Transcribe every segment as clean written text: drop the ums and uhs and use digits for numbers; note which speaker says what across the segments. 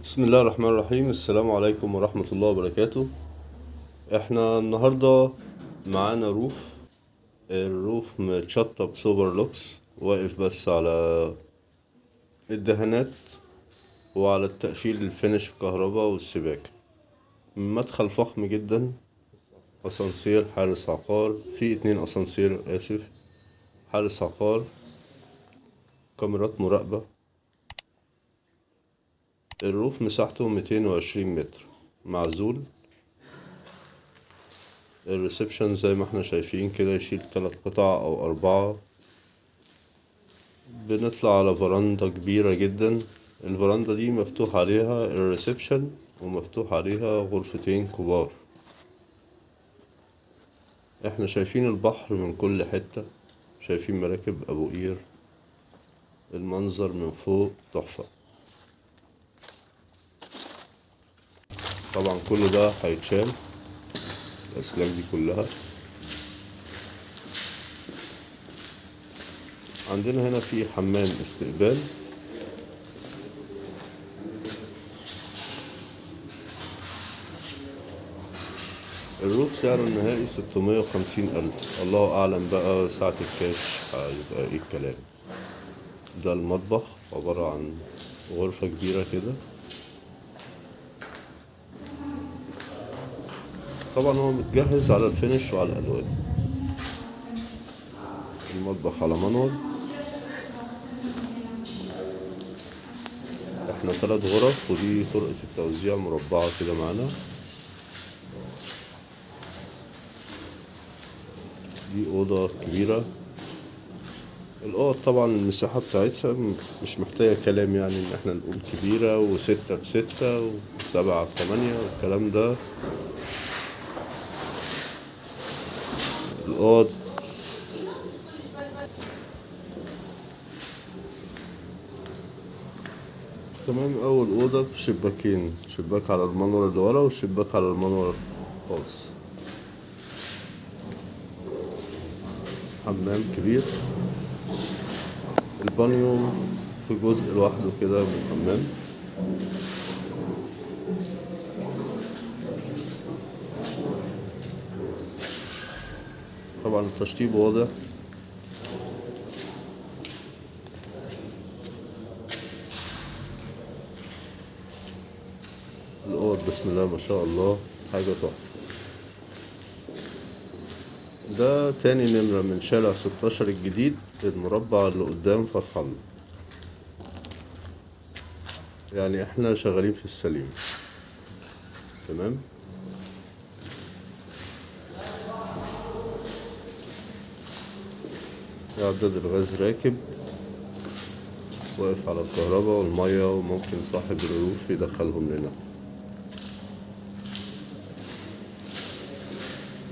Speaker 1: بسم الله الرحمن الرحيم. السلام عليكم ورحمة الله وبركاته. احنا النهاردة معانا الروف متشطب سوبر لوكس، واقف بس على الدهانات وعلى التقفيل الفينش الكهرباء والسباكة. مدخل فخم جدا، اسانسير حارس عقار، في 2 اسانسير اسف، حارس عقار، كاميرات مراقبة. الروف مساحته 220 متر، معزول. الريسبشن زي ما احنا شايفين كده يشيل 3 قطع او 4. بنطلع على فراندا كبيرة جدا. الفراندا دي مفتوح عليها الريسبشن ومفتوح عليها غرفتين كبار. احنا شايفين البحر من كل حتة، شايفين مراكب ابو قير. المنظر من فوق تحفة. طبعا كل ده هيتشال، الاسلاك دي كلها. عندنا هنا في حمام استقبال. الروف سعره النهائي 650,000. الله أعلم بقى ساعة الكاش هيبقى ايه الكلام. ده المطبخ، عبارة عن غرفة كبيرة كده. طبعا هو متجهز على الفينش وعلى الألوان. المطبخ على منور. احنا 3 غرف، ودي طرقة التوزيع مربعة كده معانا. دي أوضة كبيرة. الأوض طبعا المساحة بتاعتها مش محتاجة كلام، يعني إن احنا نقول كبيرة، و6 في 6 و7 في 8 والكلام ده. الأوض تمام. أول أوضة بشباكين، شباك على المنور اللي ورا وشباك على المنور خالص. حمام كبير. البانيو في جزء لوحده كده من الحمام. طبعا التشطيب واضح. الأوض بسم الله ما شاء الله حاجة تحفة. ده تاني نمرة من شارع 16 الجديد، المربع اللي قدام فتح الله. يعني احنا شغالين في السليم. تمام. عداد الغاز راكب، واقف على الكهرباء والمية، وممكن صاحب الروف يدخلهم لنا.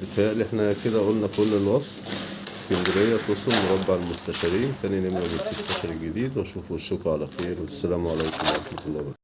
Speaker 1: بيتهيألي احنا كده قلنا كل الوصف. اسكندرية توصل مربع المستشارين، تاني نمرة من 16 الجديد. واشوف وشكوا على خير، والسلام عليكم ورحمة الله وبركاته.